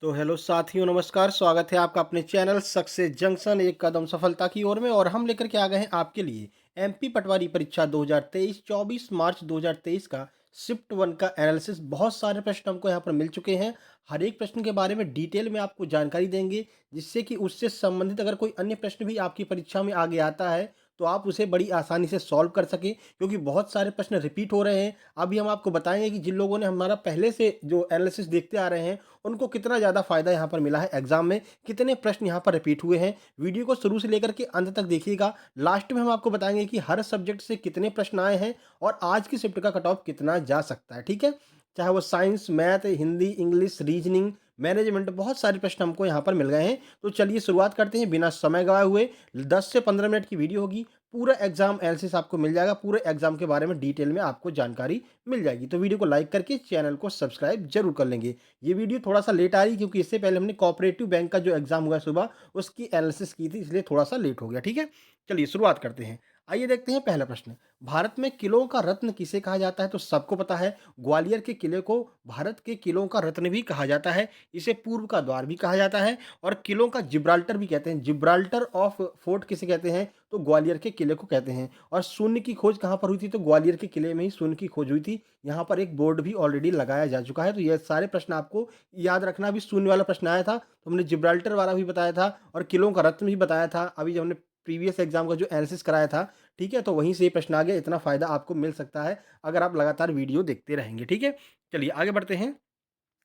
तो हेलो साथियों, नमस्कार। स्वागत है आपका अपने चैनल सक्सेस जंक्शन एक कदम सफलता की ओर में। और हम लेकर के आ गए हैं आपके लिए एमपी पटवारी परीक्षा 2023 24 मार्च 2023 का शिफ्ट वन का एनालिसिस। बहुत सारे प्रश्न हमको यहाँ पर मिल चुके हैं। हर एक प्रश्न के बारे में डिटेल में आपको जानकारी देंगे, जिससे कि उससे संबंधित अगर कोई अन्य प्रश्न भी आपकी परीक्षा में आगे आता है तो आप उसे बड़ी आसानी से सॉल्व कर सकें, क्योंकि बहुत सारे प्रश्न रिपीट हो रहे हैं। अभी हम आपको बताएंगे कि जिन लोगों ने हमारा पहले से जो एनालिसिस देखते आ रहे हैं उनको कितना ज़्यादा फ़ायदा यहाँ पर मिला है एग्ज़ाम में, कितने प्रश्न यहाँ पर रिपीट हुए हैं। वीडियो को शुरू से लेकर के अंत तक देखिएगा। लास्ट में हम आपको बताएँगे कि हर सब्जेक्ट से कितने प्रश्न आए हैं और आज की शिफ्ट का कट ऑफ कितना जा सकता है, ठीक है? चाहे वो science, math, Hindi, English, reasoning, management, बहुत सारे प्रश्न हमको यहाँ पर मिल गए हैं। तो चलिए शुरुआत करते हैं बिना समय गवाए हुए। 10 से 15 मिनट की वीडियो होगी। पूरा एग्ज़ाम एनालिसिस आपको मिल जाएगा, पूरे एग्ज़ाम के बारे में डिटेल में आपको जानकारी मिल जाएगी। तो वीडियो को लाइक करके चैनल को सब्सक्राइब ज़रूर कर लेंगे। ये वीडियो थोड़ा-सा लेट आ रही है, क्योंकि इससे पहले हमने कोऑपरेटिव बैंक का जो एग्ज़ाम हुआ है सुबह, उसकी एनालिसिस की थी, इसलिए थोड़ा-सा लेट हो गया, ठीक है? चलिए शुरुआत करते हैं। आइए देखते हैं पहला प्रश्न। भारत में किलों का रत्न किसे कहा जाता है? तो सबको पता है, ग्वालियर के किले को भारत के किलों का रत्न भी कहा जाता है। इसे पूर्व का द्वार भी कहा जाता है और किलों का जिब्राल्टर भी कहते हैं। जिब्राल्टर ऑफ फोर्ट किसे कहते हैं? तो ग्वालियर के किले को कहते हैं। और शून्य की खोज कहाँ पर हुई थी? तो ग्वालियर के किले में ही शून्य की खोज हुई थी। यहाँ पर एक बोर्ड भी ऑलरेडी लगाया जा चुका है। तो ये सारे प्रश्न आपको याद रखना। अभी शून्य वाला प्रश्न आया था तो हमने जिब्राल्टर वाला भी बताया था और किलों का रत्न भी बताया था। अभी जब हमने प्रीवियस एग्जाम का जो एनालिसिस कराया था, ठीक है, तो वहीं से ये प्रश्न आ गया। इतना फायदा आपको मिल सकता है अगर आप लगातार वीडियो देखते रहेंगे, ठीक है। चलिए आगे बढ़ते हैं।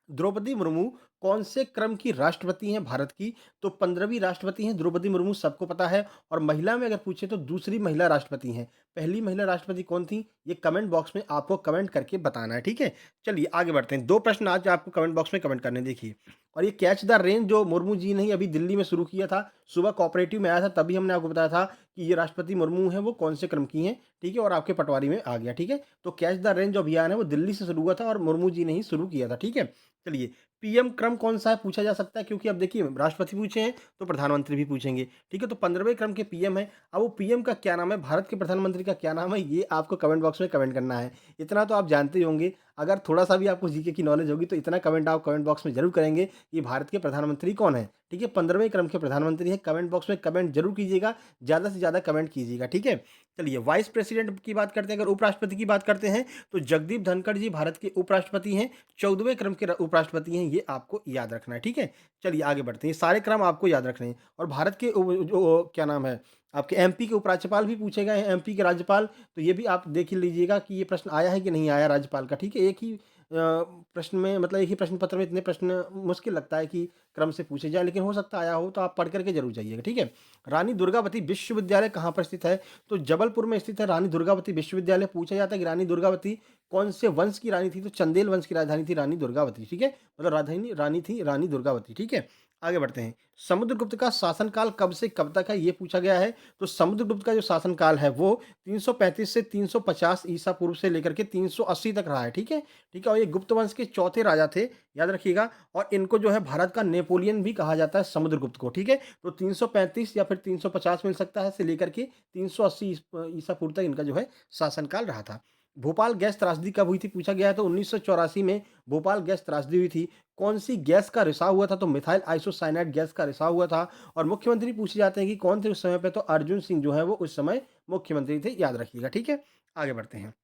द्रौपदी मुर्मू कौन से क्रम की राष्ट्रपति हैं भारत की? तो 15वीं राष्ट्रपति हैं द्रौपदी मुर्मू, सबको पता है। और महिला में अगर पूछे तो दूसरी महिला राष्ट्रपति हैं। पहली महिला राष्ट्रपति कौन थी? ये कमेंट बॉक्स में आपको कमेंट करके बताना है, ठीक है। चलिए आगे बढ़ते हैं। 2 प्रश्न आज आपको कमेंट बॉक्स में कमेंट करने, देखिए। और ये कैच द रेन जो मुर्मू जी ने ही अभी दिल्ली में शुरू किया था, सुबह कोऑपरेटिव में आया था, तभी हमने आपको बताया था कि ये राष्ट्रपति मुर्मू हैं, वो कौन से क्रम की हैं, ठीक है। और आपके पटवारी में आ गया, ठीक है। तो कैच द रेन जो अभियान है वो दिल्ली से शुरू हुआ था और मुर्मू जी ने ही शुरू किया था, ठीक है। चलिए, पीएम क्रम कौन-सा है पूछा जा सकता है, क्योंकि अब देखिए राष्ट्रपति पूछे हैं तो प्रधानमंत्री भी पूछेंगे, ठीक है। तो 15वें क्रम के पीएम हैं। अब वो पीएम का क्या नाम है, भारत के प्रधानमंत्री का क्या नाम है, ये आपको कमेंट बॉक्स में कमेंट करना है। इतना तो आप जानते ही होंगे। अगर थोड़ा-सा भी आपको जीके की नॉलेज होगी तो इतना कमेंट आप कमेंट बॉक्स में ज़रूर करेंगे कि भारत के प्रधानमंत्री कौन हैं, ठीक है। 15वें क्रम के प्रधानमंत्री हैं। कमेंट बॉक्स में कमेंट ज़रूर कीजिएगा, ज़्यादा से ज़्यादा कमेंट कीजिएगा, ठीक है। चलिए वाइस प्रेसिडेंट की बात करते हैं, अगर उपराष्ट्रपति की बात करते हैं तो जगदीप धनखड़ जी भारत के उपराष्ट्रपति हैं। 14वें क्रम के उपराष्ट्रपति हैं, ये आपको याद रखना है, ठीक है। चलिए आगे बढ़ते हैं। ये सारे क्रम आपको याद रखने हैं। और भारत के जो क्या नाम है, आपके एमपी के उपराज्यपाल भी पूछे गए हैं, एमपी के राज्यपाल। तो ये भी आप देख ही लीजिएगा कि ये प्रश्न आया है कि नहीं आया राज्यपाल का, ठीक है। एक ही प्रश्न में, मतलब एक ही प्रश्न पत्र में इतने प्रश्न मुश्किल लगता है कि क्रम से पूछे जाए, लेकिन हो सकता है आया हो, तो आप पढ़ करके जरूर जाइएगा, ठीक है। रानी दुर्गावती विश्वविद्यालय कहाँ पर स्थित है? तो जबलपुर में स्थित है रानी दुर्गावती विश्वविद्यालय। पूछा जाता है कि रानी दुर्गावती कौन से वंश की रानी थी? तो चंदेल वंश की राजधानी थी रानी दुर्गावती, ठीक है। मतलब राजधानी रानी थी रानी दुर्गावती, ठीक है। आगे बढ़ते हैं। समुद्रगुप्त का शासनकाल कब से कब तक है, ये पूछा गया है। तो समुद्रगुप्त का जो शासनकाल है वो 335 से 350 ईसा पूर्व से लेकर के 380 तक रहा है, ठीक है। ठीक है, और ये गुप्त वंश के चौथे राजा थे, याद रखिएगा। और इनको जो है भारत का नेपोलियन भी कहा जाता है समुद्रगुप्त को, ठीक है। तो 335 या फिर 350 मिल सकता है से लेकर के 380 ईसा पूर्व तक इनका जो है शासनकाल रहा था। भोपाल गैस त्रासदी कब हुई थी पूछा गया है। तो 1984 में भोपाल गैस त्रासदी हुई थी। कौन सी गैस का रिसाव हुआ था? तो मिथाइल आइसोसाइनाइड गैस का रिसाव हुआ था। और मुख्यमंत्री पूछे जाते हैं कि कौन थे उस समय पे? तो अर्जुन सिंह जो है वो उस समय मुख्यमंत्री थे, याद रखिएगा, ठीक है। आगे बढ़ते हैं।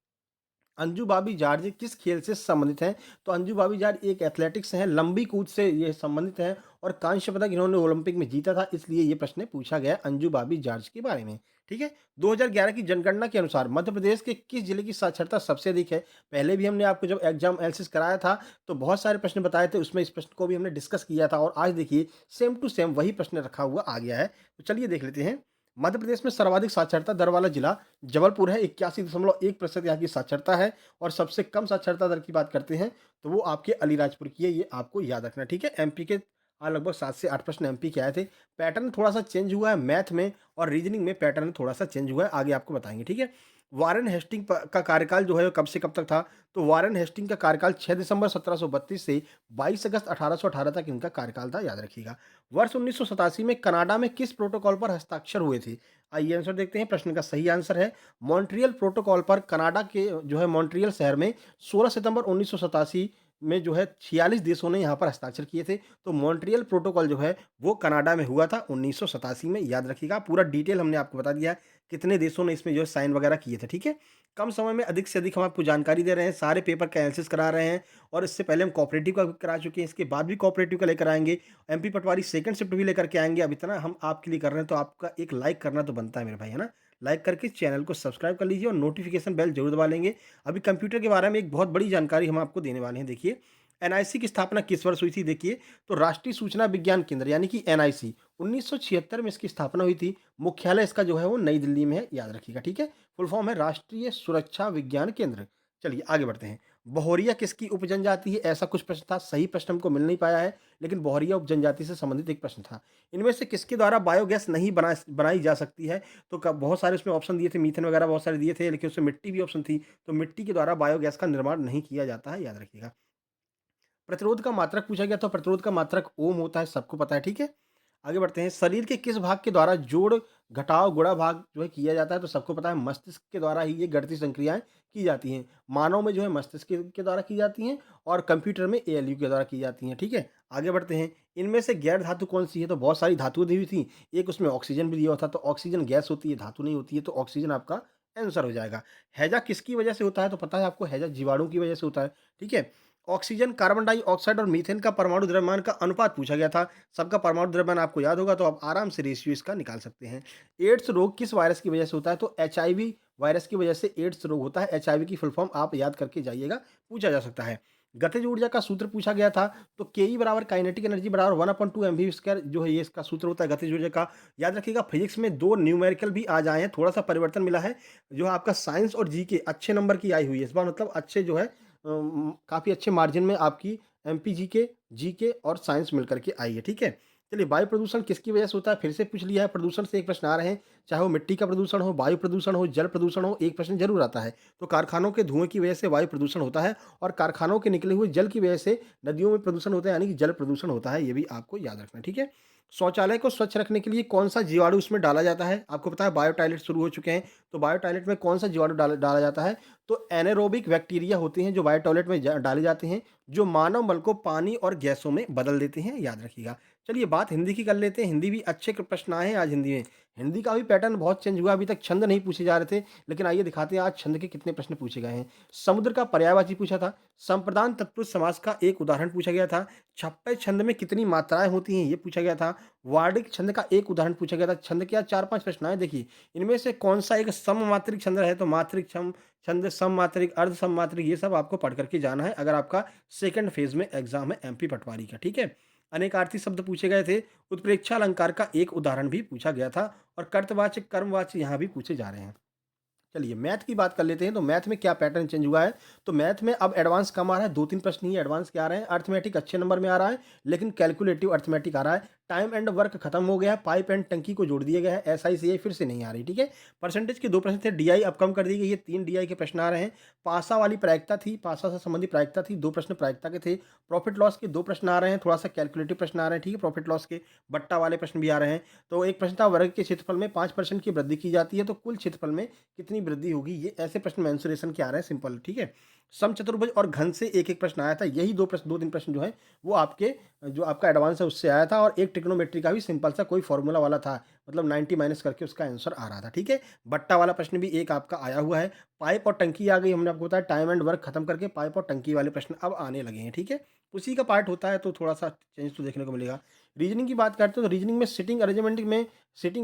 अंजू बाबी जार्ज किस खेल से संबंधित हैं? तो अंजू बाबी जार्ज एक एथलेटिक्स हैं, लंबी कूद से ये संबंधित हैं और कांस्य पदक इन्होंने ओलंपिक में जीता था, इसलिए ये प्रश्न पूछा गया है अंजू बाबी जार्ज के बारे में, ठीक है। 2011 की जनगणना के अनुसार मध्य प्रदेश के किस जिले की साक्षरता सबसे अधिक है? पहले भी हमने आपको जब एग्जाम एनालिसिस कराया था तो बहुत सारे प्रश्न बताए थे, उसमें इस प्रश्न को भी हमने डिस्कस किया था और आज देखिए सेम टू सेम वही प्रश्न रखा हुआ आ गया है। तो चलिए देख लेते हैं। मध्य प्रदेश में सर्वाधिक साक्षरता दर वाला जिला जबलपुर है, 81.1% यहाँ की साक्षरता है। और सबसे कम साक्षरता दर की बात करते हैं तो वो आपके अलीराजपुर की है, ये आपको याद रखना है, ठीक है। एमपी के लगभग 7 से 8 प्रश्न एमपी के आए थे। पैटर्न थोड़ा सा चेंज हुआ है मैथ में और रीजनिंग में, पैटर्न थोड़ा सा चेंज हुआ है, आगे आपको बताएंगे, ठीक है। वारेन हेस्टिंग का कार्यकाल जो है वो कब से कब तक था? तो वारेन हेस्टिंग का कार्यकाल 6 दिसंबर 1732 से 22 अगस्त 1818 तक इनका कार्यकाल था, याद रखिएगा। वर्ष 1987 में कनाडा में किस प्रोटोकॉल पर हस्ताक्षर हुए थे? आइए आंसर देखते हैं। प्रश्न का सही आंसर है मॉन्ट्रियल प्रोटोकॉल पर। कनाडा के जो है मॉन्ट्रियल शहर में 16 सितंबर 1987 में जो है 46 देशों ने यहाँ पर हस्ताक्षर किए थे। तो मॉन्ट्रियल प्रोटोकॉल जो है वो कनाडा में हुआ था 1987 में, याद रखिएगा। पूरा डिटेल हमने आपको बता दिया है, कितने देशों ने इसमें जो है साइन वगैरह किए थे, ठीक है। कम समय में अधिक से अधिक हम आपको जानकारी दे रहे हैं, सारे पेपर का एनालिसिस करा रहे हैं और इससे पहले हम कोऑपरेटिव का भी करा चुके हैं, इसके बाद भी कोऑपरेटिव का लेकर आएँगे। एमपी पटवारी सेकंड शिफ्ट भी लेकर के आएँगे। अब इतना हम आपके लिए कर रहे हैं तो आपका एक लाइक करना तो बनता है मेरे भाई, है ना? लाइक करके चैनल को सब्सक्राइब कर लीजिए और नोटिफ़िकेशन बेल ज़रूर दबा लेंगे। अभी कंप्यूटर के बारे में एक बहुत बड़ी जानकारी हम आपको देने वाले हैं। देखिए, एनआईसी की स्थापना किस वर्ष हुई थी? देखिए, तो राष्ट्रीय सूचना विज्ञान केंद्र यानी कि एनआईसी 1976 में इसकी स्थापना हुई थी। मुख्यालय इसका जो है वो नई दिल्ली में है, याद रखिएगा, ठीक है? फुल फॉर्म है राष्ट्रीय सुरक्षा विज्ञान केंद्र। चलिए आगे बढ़ते हैं। बहुरिया किसकी उपजनजाति है? ऐसा कुछ प्रश्न था, सही प्रश्न हमको मिल नहीं पाया है, लेकिन बहुरिया उपजनजाति से संबंधित एक प्रश्न था। इनमें से किसके द्वारा बायोगैस नहीं बनाई जा सकती है? तो बहुत सारे उसमें ऑप्शन दिए थे, मीथेन वगैरह बहुत सारे दिए थे, लेकिन उसमें मिट्टी भी ऑप्शन थी। तो मिट्टी के द्वारा बायोगैस का निर्माण नहीं किया जाता है, याद रखिएगा। प्रतिरोध का मात्रक पूछा गया, तो प्रतिरोध का मात्रक ओम होता है, सबको पता है, ठीक है। आगे बढ़ते हैं। शरीर के किस भाग के द्वारा जोड़ घटाव गुणा भाग जो है किया जाता है? तो सबको पता है मस्तिष्क के द्वारा ही ये गणितीय संक्रियाएं की जाती हैं। मानव में जो है मस्तिष्क के द्वारा की जाती हैं और कंप्यूटर में एएलयू के द्वारा की जाती हैं, ठीक है। आगे बढ़ते हैं। इनमें से गैर धातु कौन सी है? तो बहुत सारी धातुएं दी हुई थी, एक उसमें ऑक्सीजन भी दिया हुआ था। तो ऑक्सीजन गैस होती है, धातु नहीं होती है, तो ऑक्सीजन आपका आंसर हो जाएगा। हैजा किसकी वजह से होता है? तो पता है आपको, हैजा जीवाणु की वजह से होता है, ठीक है। ऑक्सीजन, कार्बन डाइऑक्साइड और मीथेन का परमाणु द्रव्यमान का अनुपात पूछा गया था। सबका परमाणु द्रव्यमान आपको याद होगा, तो आप आराम से रेशियो इसका निकाल सकते हैं। एड्स रोग किस वायरस की वजह से होता है? तो एचआईवी वायरस की वजह से एड्स रोग होता है। एचआईवी की फुल फॉर्म आप याद करके जाइएगा, पूछा जा सकता है। गतिज ऊर्जा का सूत्र पूछा गया था, तो के बराबर काइनेटिक एनर्जी बराबर 1/2 एम वी स्क्वायर जो है ये इसका सूत्र होता है गतिज ऊर्जा का। याद रखिएगा, फिजिक्स में दो न्यूमेरिकल भी आ जाए हैं, थोड़ा सा परिवर्तन मिला है। जो है आपका साइंस और जीके अच्छे नंबर की आई हुई है इस बार, मतलब अच्छे जो है काफ़ी अच्छे मार्जिन में आपकी एमपी जीके और साइंस मिलकर के आई है, ठीक है। चलिए, वायु प्रदूषण किसकी वजह से होता है? फिर से पूछ लिया है, प्रदूषण से एक प्रश्न आ रहे हैं, चाहे वो मिट्टी का प्रदूषण हो, वायु प्रदूषण हो, जल प्रदूषण हो, एक प्रश्न जरूर आता है। तो कारखानों के धुएं की वजह से वायु प्रदूषण होता है और कारखानों के निकले हुए जल की वजह से नदियों में प्रदूषण होता है, यानी कि जल प्रदूषण होता है। ये भी आपको याद रखना है, ठीक है। शौचालय को स्वच्छ रखने के लिए कौन सा जीवाणु उसमें डाला जाता है? आपको पता है बायो टॉयलेट शुरू हो चुके हैं, तो बायो टॉयलेट में कौन सा जीवाणु डाला जाता है? तो एनारोबिक बैक्टीरिया होते हैं जो बायो टॉयलेट में डाले जाते हैं, जो मानव मल को पानी और गैसों में बदल देते हैं, याद रखिएगा। चलिए, बात हिंदी की कर लेते हैं। हिंदी भी अच्छे प्रश्न आए हैं आज हिंदी में। हिंदी का भी पैटर्न बहुत चेंज हुआ, अभी तक छंद नहीं पूछे जा रहे थे, लेकिन आइए दिखाते हैं आज छंद के कितने प्रश्न पूछे गए हैं। समुद्र का पर्यायवाची पूछा था। संप्रदान तत्पुरुष समास का एक उदाहरण पूछा गया था। छप्पे छंद में कितनी मात्राएं होती हैं? ये पूछा गया था। वार्णिक छंद का एक उदाहरण पूछा गया था। छंद के आज 4-5 प्रश्न आए, देखिए इनमें से कौन सा एक सममात्रिक छंद है? तो मात्रिक छंद, सममात्रिक, अर्ध सममात्रिक, ये सब आपको पढ़ करके जाना है अगर आपका सेकंड फेज में एग्जाम है एमपी पटवारी का, ठीक है। अनेकार्थी शब्द पूछे गए थे। उत्प्रेक्षा अलंकार का एक उदाहरण भी पूछा गया था और कर्तवाच्य कर्मवाच्य यहाँ भी पूछे जा रहे हैं। चलिए, मैथ की बात कर लेते हैं। तो मैथ में क्या पैटर्न चेंज हुआ है? तो मैथ में अब एडवांस कम आ रहा है, 2-3 प्रश्न ही एडवांस के आ रहे हैं। अर्थमेटिक अच्छे नंबर में आ रहा है, लेकिन कैलकुलेटिव अर्थमेटिक आ रहा है। टाइम एंड वर्क खत्म हो गया है, पाइप एंड टंकी को जोड़ दिया गया है। एसआई सीआई फिर से नहीं आ रही, ठीक है। परसेंटेज के 2 प्रश्न थे, डीआई अब कम कर दी गई है, 3 डीआई के प्रश्न आ रहे हैं। पासा वाली प्रायिकता थी, पासा से संबंधित प्रायिकता थी, 2 प्रश्न प्रायिकता के थे। प्रॉफिट लॉस के 2 प्रश्न आ रहे हैं, थोड़ा सा कैलकुलेटिव प्रश्न आ रहे हैं, ठीक है। प्रॉफिट लॉस के बट्टा वाले प्रश्न भी आ रहे हैं। तो एक प्रश्न था, वर्ग के क्षेत्रफल में 5% की वृद्धि की जाती है तो कुल क्षेत्रफल में कितनी वृद्धि होगी? ये ऐसे प्रश्न मेंसुरेशन के आ रहे हैं, सिंपल, ठीक है। समचतुर्भुज और घन से एक-एक प्रश्न आया था। यही 2-3 प्रश्न जो है वो आपके जो आपका एडवांस है उससे आया था और एक ट्रिग्नोमेट्री का भी सिंपल सा कोई फॉर्मूला वाला था, मतलब 90 माइनस करके उसका आंसर आ रहा था, ठीक है। बट्टा वाला प्रश्न भी एक आपका आया हुआ है। पाइप और टंकी आ गई, हमने आपको बताया टाइम एंड वर्क खत्म करके पाइप और टंकी वाले प्रश्न अब आने लगे हैं, ठीक है। उसी का पार्ट होता है तो थोड़ा सा चेंज तो देखने को मिलेगा। रीजनिंग की बात करते हैं तो रीजनिंग में सिटिंग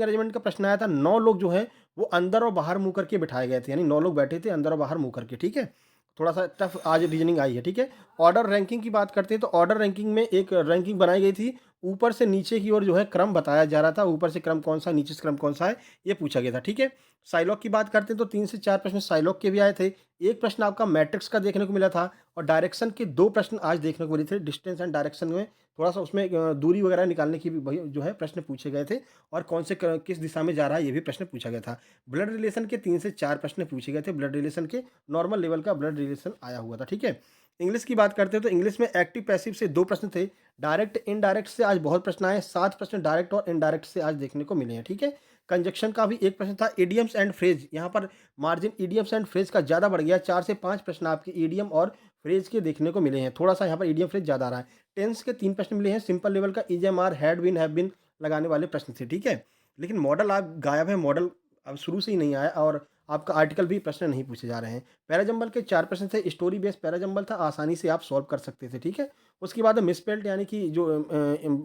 अरेंजमेंट का प्रश्न आया था। 9 लोग जो है वो अंदर और बाहर मुँह करके बिठाए गए थे, यानी 9 लोग बैठे थे अंदर और बाहर मुँह करके, ठीक है। थोड़ा सा टफ आज रीजनिंग आई है, ठीक है। ऑर्डर रैंकिंग की बात करते हैं तो ऑर्डर रैंकिंग में एक रैंकिंग बनाई गई थी। ऊपर से नीचे की ओर जो है क्रम बताया जा रहा था, ऊपर से क्रम कौन सा, नीचे से क्रम कौन सा है, ये पूछा गया था, ठीक है। साइलॉग की बात करते हैं तो 3 से 4 प्रश्न साइलॉग के भी आए थे। एक प्रश्न आपका मैट्रिक्स का देखने को मिला था और डायरेक्शन के 2 प्रश्न आज देखने को मिले थे। डिस्टेंस एंड डायरेक्शन में थोड़ा सा उसमें दूरी वगैरह निकालने की भी वही जो है प्रश्न पूछे गए थे और कौन से किस दिशा में जा रहा है ये भी प्रश्न पूछा गया था। ब्लड रिलेशन के 3 से 4 प्रश्न पूछे गए थे। ब्लड रिलेशन के नॉर्मल लेवल का ब्लड रिलेशन आया हुआ था, ठीक है। इंग्लिश की बात करते हैं तो इंग्लिश में एक्टिव पैसिव से 2 प्रश्न थे। डायरेक्ट इनडायरेक्ट से आज बहुत प्रश्न आए, 7 प्रश्न डायरेक्ट और इनडायरेक्ट से आज देखने को मिले हैं, ठीक है। कंजक्शन का भी एक प्रश्न था। इडियम्स एंड फ्रेज, यहाँ पर मार्जिन इडियम्स एंड फ्रेज का ज़्यादा बढ़ गया, 4 से 5 प्रश्न आपके इडियम और फ्रेज के देखने को मिले हैं। थोड़ा-सा यहाँ पर इडियम फ्रेज ज़्यादा आ रहा है। टेंस के 3 प्रश्न मिले हैं। सिंपल लेवल का is, am, are, had been, have been लगाने वाले प्रश्न थे, ठीक है। लेकिन मॉडल आप गायब है, मॉडल अब शुरू से ही नहीं आया और आपका आर्टिकल भी प्रश्न नहीं पूछे जा रहे हैं। पैराजंबल के 4 प्रश्न थे। स्टोरी बेस्ड पैराजंबल था, आसानी से आप सॉल्व कर सकते थे, ठीक है। उसके बाद मिसस्पेल्ड यानी कि जो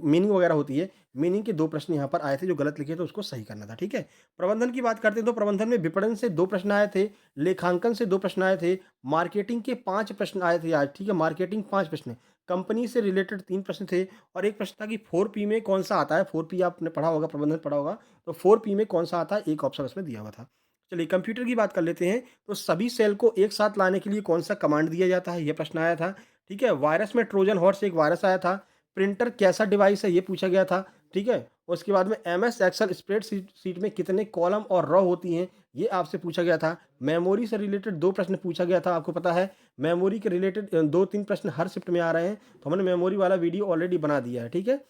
मीनिंग वगैरह होती है, मीनिंग के 2 प्रश्न यहाँ पर आए थे, जो गलत लिखे थे उसको सही करना था, ठीक है। प्रबंधन की बात करते हैं तो प्रबंधन में विपणन से 2 प्रश्न आए थे, लेखांकन से 2 प्रश्न आए थे, मार्केटिंग के 5 प्रश्न आए थे आज, ठीक है। मार्केटिंग 5 प्रश्न, कंपनी से रिलेटेड 3 प्रश्न थे और एक प्रश्न था कि 4P में कौन-सा आता है? 4P आपने पढ़ा होगा, प्रबंधन पढ़ा होगा, तो 4P में कौन-सा आता है? एक ऑप्शन उसमें दिया हुआ था। चलिए कंप्यूटर की बात कर लेते हैं, तो सभी सेल को एक साथ लाने के लिए कौन-सा कमांड दिया जाता है? ये प्रश्न आया था, ठीक है। वायरस में ट्रोजन हॉर्स एक वायरस आया था। प्रिंटर कैसा डिवाइस है? ये पूछा गया था, ठीक है। उसके बाद में एमएस एक्सेल स्प्रेडशीट में कितने कॉलम और रो होती हैं? ये आपसे पूछा गया था। मेमोरी से रिलेटेड 2 प्रश्न पूछा गया था, आपको पता है। मेमोरी के रिलेटेड 2-3 प्रश्न हर शिफ्ट में आ रहे हैं, तो हमने मेमोरी वाला वीडियो ऑलरेडी बना दिया है, ठीक है।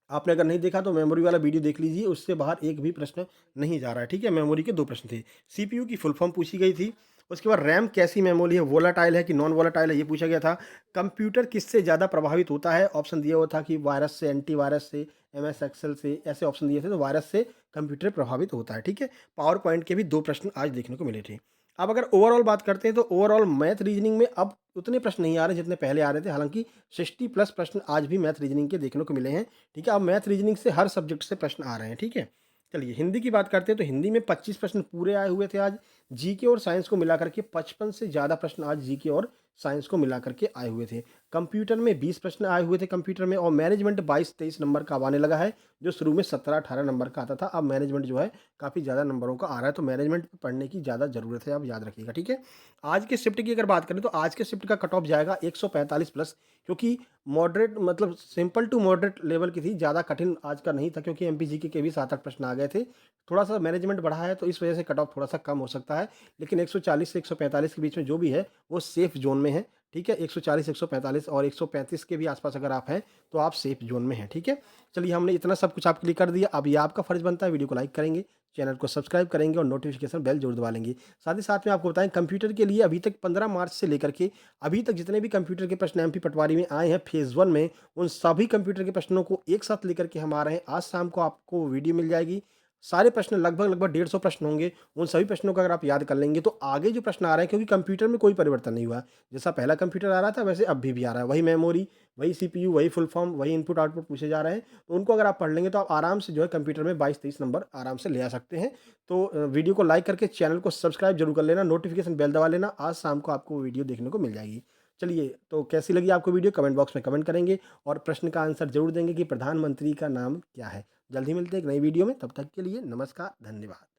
आपने अगर नहीं देखा तो मेमोरी वाला वीडियो देख लीजिए, उससे बाहर एक भी प्रश्न नहीं जा रहा है, ठीक है। मेमोरी के 2 प्रश्न थे। सीपीयू की फुल फॉर्म पूछी गई थी। उसके बाद रैम कैसी मेमोरी है, वोलेटाइल है कि नॉन वोलेटाइल है, ये पूछा गया था। कंप्यूटर किससे ज़्यादा प्रभावित होता है? ऑप्शन दिया हुआ था कि वायरस से, एंटीवायरस से, एमएस एक्सेल से, ऐसे ऑप्शन दिए थे, तो वायरस से कंप्यूटर प्रभावित होता है, ठीक है। पावर पॉइंट के भी 2 प्रश्न आज देखने को मिले थे। अब अगर ओवरऑल बात करते हैं तो ओवरऑल मैथ रीजनिंग में अब उतने प्रश्न नहीं आ रहे जितने पहले आ रहे थे, हालाँकि 60 प्लस प्रश्न आज भी मैथ रीजनिंग के देखने को मिले हैं, ठीक है। अब मैथ रीजनिंग से हर सब्जेक्ट से प्रश्न आ रहे हैं, ठीक है। चलिए हिंदी की बात करते हैं तो हिंदी में 25 प्रश्न पूरे आए हुए थे आज। जीके और साइंस को मिलाकर के 55 से ज़्यादा प्रश्न आज जीके और साइंस को मिलाकर के आए हुए थे। कंप्यूटर में 20 प्रश्न आए हुए थे कंप्यूटर में, और मैनेजमेंट 22-23 नंबर का अब आने लगा है, जो शुरू में 17-18 नंबर का आता था। अब मैनेजमेंट जो है काफ़ी ज़्यादा नंबरों का आ रहा है, तो मैनेजमेंट पढ़ने की ज़्यादा ज़रूरत है, आप याद रखिएगा, ठीक है। आज के शिफ्ट की अगर बात करें तो आज के शिफ्ट का कट ऑफ जाएगा 145 प्लस, क्योंकि मॉडरेट मतलब सिंपल टू मॉडरेट लेवल की थी, ज़्यादा कठिन आज का नहीं था, क्योंकि एमपीजीके के भी 7-8 प्रश्न आ गए थे। थोड़ा-सा मैनेजमेंट बढ़ा है तो इस वजह से कट ऑफ थोड़ा-सा कम हो सकता है, लेकिन 140 से 145 के बीच में जो भी है वो सेफ ज़ोन में है, ठीक है। 140, 145 और 135 के भी आस-पास अगर आप हैं तो आप सेफ ज़ोन में हैं, ठीक है। चलिए हमने इतना सब कुछ आपके लिए कर दिया, अब ये आपका फ़र्ज़ बनता है वीडियो को लाइक करेंगे, चैनल को सब्सक्राइब करेंगे और नोटिफ़िकेशन बेल ज़रूर दबा लेंगे। साथ ही साथ में आपको बताएँ, कंप्यूटर के लिए अभी तक 15 मार्च से लेकर के अभी तक जितने भी कंप्यूटर के प्रश्न एमपी पटवारी में आए हैं फेज़ 1 में, उन सभी कंप्यूटर के प्रश्नों को एक साथ लेकर के हम आ रहे हैं। आज शाम को आपको वीडियो मिल जाएगी। सारे प्रश्न लगभग 150 प्रश्न होंगे। उन सभी प्रश्नों को अगर आप याद कर लेंगे तो आगे जो प्रश्न आ रहे हैं, क्योंकि कंप्यूटर में कोई परिवर्तन नहीं हुआ। जैसा पहला कंप्यूटर आ रहा था वैसे अब भी आ रहा है। वही मेमोरी, वही सीपीयू, वही फुल फॉर्म, वही इनपुट आउटपुट पूछे जा रहे हैं। तो उनको अगर आप पढ़ लेंगे तो आप आराम से जो है कंप्यूटर में 22-23 नंबर आराम से ले आ सकते हैं। तो वीडियो को लाइक करके चैनल को सब्सक्राइब जरूर कर लेना, नोटिफ़िकेशन बेल दबा लेना। आज शाम को आपको वीडियो देखने को मिल जाएगी। चलिए, तो कैसी लगी आपको वीडियो कमेंट बॉक्स में कमेंट करेंगे और प्रश्न का आंसर ज़रूर देंगे कि प्रधानमंत्री का नाम क्या है। जल्द ही मिलते हैं एक नई वीडियो में, तब तक के लिए नमस्कार, धन्यवाद।